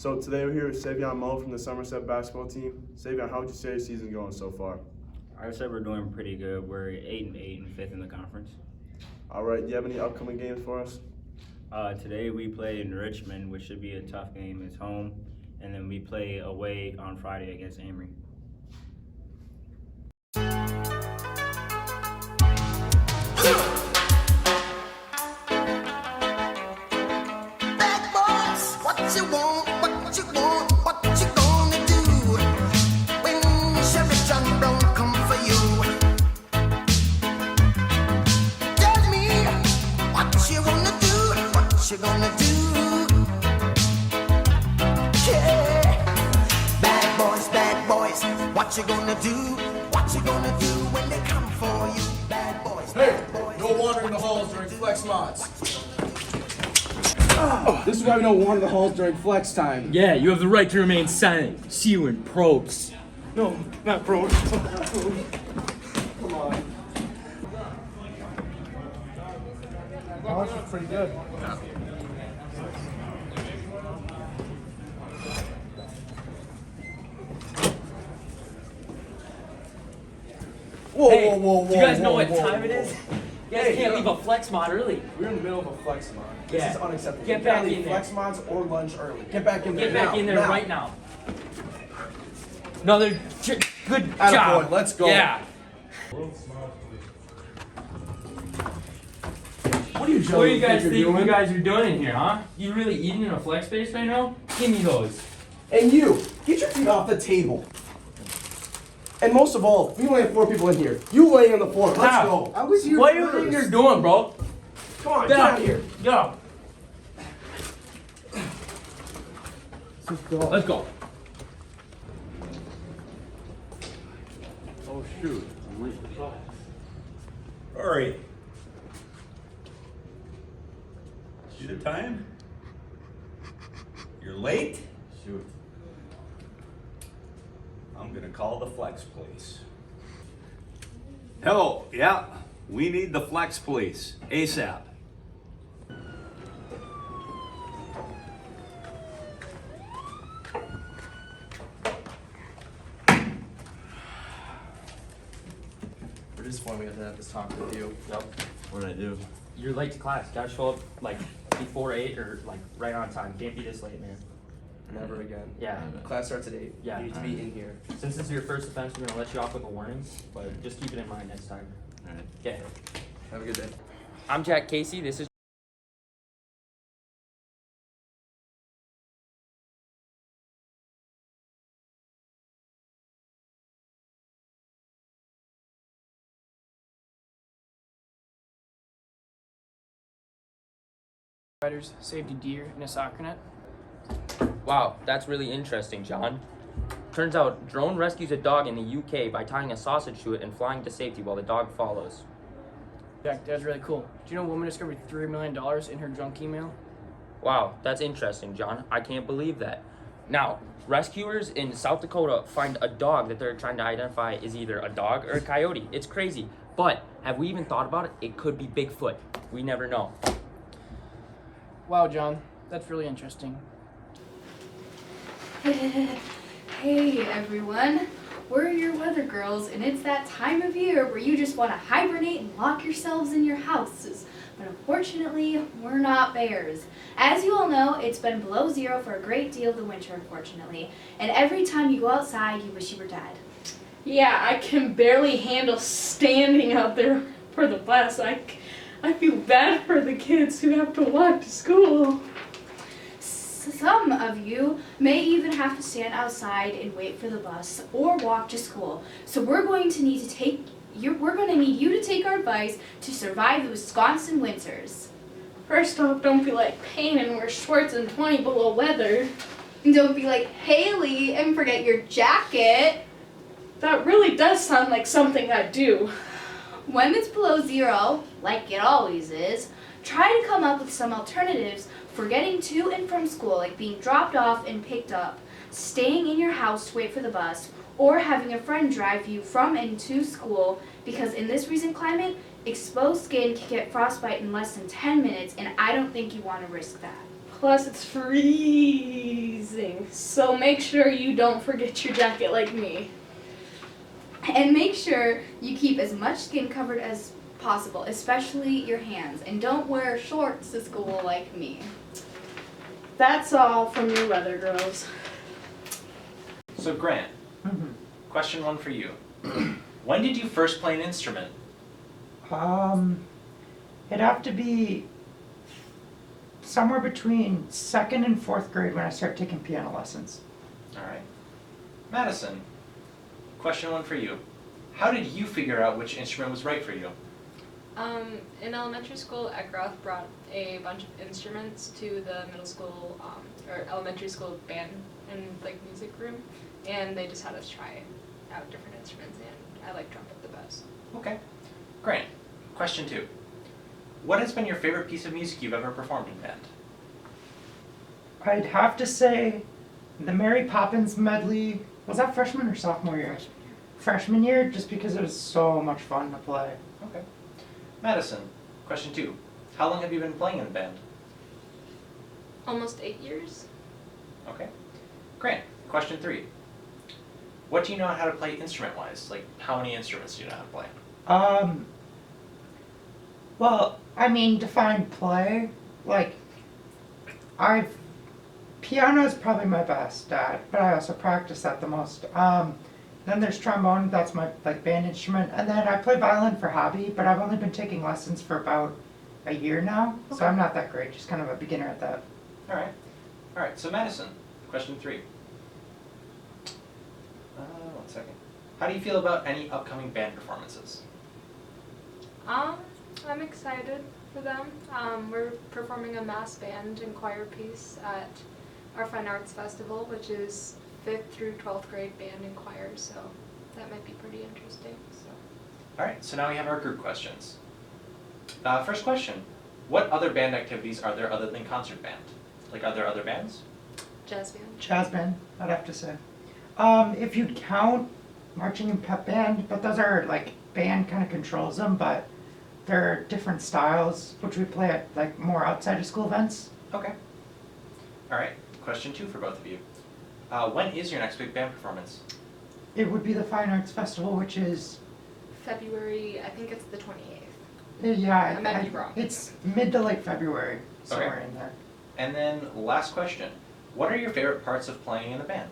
So today we're here with Savion Moe from the Somerset basketball team. Savion, how would you say your season's going so far? I would say we're doing pretty good. We're 8-8 and 5th in the conference. All right, do you have any upcoming games for us? Today we play in Richmond, which should be a tough game. It's home. And then we play away on Friday against Amory. You gonna do? Yeah. Bad boys, what you gonna do? What you gonna do when they come for you? Bad boys, Hey, no wandering the halls during flex mods. This is why we don't wander the halls during flex time. Yeah, you have the right to remain silent. See you in probes. No, not pros. Come on. Oh, this is pretty good. Whoa, Hey, whoa, whoa, whoa. do you guys know whoa, what whoa, time whoa. it is? You guys can't leave a flex mod early. We're in the middle of a flex mod. This Yeah. is unacceptable. Get You can't back leave in there. flex mods or lunch early. Get back in there. Get back now, in there now. right now. Another good Attaboy, job. let's go. Yeah. What do you What do you guys think you guys are doing in here, huh? You really eating in a flex space right now? Give me those. And you, get your feet off the table. And most of all, we only have 4 people in here. You laying on the floor. Let's Now, go. I was here What do you first. think you're doing, bro? Come on, Get get out out of here. Get up. Let's go. Oh, shoot. Hurry. See the time? You're late? Shoot. I'm gonna call the flex police. Hello, yeah, we need the flex police, ASAP. For this one, we have to have this talk with you. Yep. What'd I do? You're late to class. Gotta show up like before 8 or like right on time. Can't be this late, man. Never again. Yeah. Class starts at 8. Yeah. You need to be in here. Since this is your first offense, we're gonna let you off with a warning, but just keep it in mind next time. Alright. Okay. Have a good day. I'm Jack Casey. This is Riders saved a deer in a soccer net. Wow, that's really interesting, John. Turns out, drone rescues a dog in the UK by tying a sausage to it and flying to safety while the dog follows. Jack, that's really cool. Do you know a woman discovered $3 million in her junk email? Wow, that's interesting, John. I can't believe that. Now, rescuers in South Dakota find a dog that they're trying to identify is either a dog or a coyote. It's crazy. But have we even thought about it? It could be Bigfoot. We never know. Wow, John, that's really interesting. Hey everyone, we're your weather girls, and it's that time of year where you just want to hibernate and lock yourselves in your houses. But unfortunately, we're not bears. As you all know, it's been below zero for a great deal of the winter, unfortunately. And every time you go outside, you wish you were dead. Yeah, I can barely handle standing out there for the bus. I feel bad for the kids who have to walk to school. Some of you may even have to stand outside and wait for the bus or walk to school. So we're going to need you to take our advice to survive the Wisconsin winters. First off, don't be like Payne and wear shorts in 20 below weather. And don't be like Haley and forget your jacket. That really does sound like something I'd do. When it's below zero, like it always is, try to come up with some alternatives for getting to and from school, like being dropped off and picked up, staying in your house to wait for the bus, or having a friend drive you from and to school, because in this recent climate, exposed skin can get frostbite in less than 10 minutes, and I don't think you want to risk that. Plus, it's freezing. So make sure you don't forget your jacket like me. And make sure you keep as much skin covered as possible, especially your hands. And don't wear shorts to school like me. That's all from your weather girls. So Grant, question 1 for you. When did you first play an instrument? It'd have to be somewhere between 2nd and 4th grade when I started taking piano lessons. All right. Madison, question 1 for you. How did you figure out which instrument was right for you? In elementary school, Eckroth brought a bunch of instruments to the middle school or elementary school band and like music room, and they just had us try out different instruments, and I like trumpet the best. Okay. Grant, question 2. What has been your favorite piece of music you've ever performed in band? I'd have to say the Mary Poppins medley, was that freshman or sophomore year? Freshman year, just because it was so much fun to play. Okay. Madison, question 2. How long have you been playing in the band? Almost 8 years. Okay. Grant, question 3. What do you know how to play instrument-wise? Like, how many instruments do you know how to play? Well, I mean, define play, like, piano is probably my best at, but I also practice that the most. Then there's trombone, that's my, like, band instrument, and then I play violin for hobby, but I've only been taking lessons for about a year now, so I'm not that great, just kind of a beginner at that. All right, so Madison, question 3. 1 second. How do you feel about any upcoming band performances? I'm excited for them. We're performing a mass band and choir piece at our Fine Arts Festival, which is 5th through 12th grade band and choir, so that might be pretty interesting. So. All right, so now we have our group questions. First question, what other band activities are there other than concert band? Like, are there other bands? Jazz band. Jazz band, I'd have to say. If you'd count marching and pep band, but those are, like, band kind of controls them, but they're different styles, which we play at, like, more outside of school events. Okay. All right, question 2 for both of you. When is your next big band performance? It would be the Fine Arts Festival, which is... February, I think it's the 28th. Yeah, I might be wrong. It's mid to late February, somewhere Okay. in there. And then last question, what are your favorite parts of playing in a band?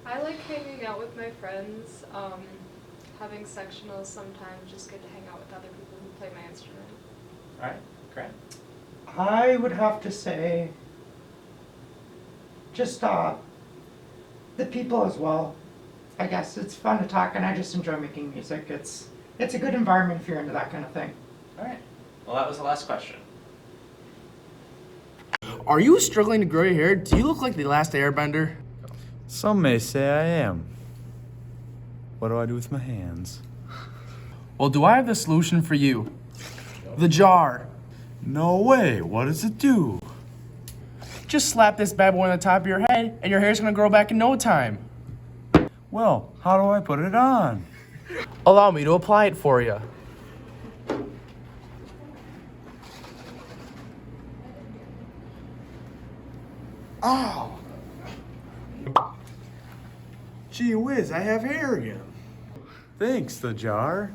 I like hanging out with my friends, having sectionals sometimes, just good to hang out with other people who play my instrument. All right, Grant? I would have to say just the people as well. I guess it's fun to talk, and I just enjoy making music. It's a good environment if you're into that kind of thing. All right, well, that was the last question. Are you struggling to grow your hair? Do you look like the last airbender? Some may say I am. What do I do with my hands? Well, do I have the solution for you? The jar. No way, what does it do? Just slap this bad boy on the top of your head, and your hair's gonna grow back in no time. Well, how do I put it on? Allow me to apply it for you. Ow! Gee whiz, I have hair again. Thanks, the jar.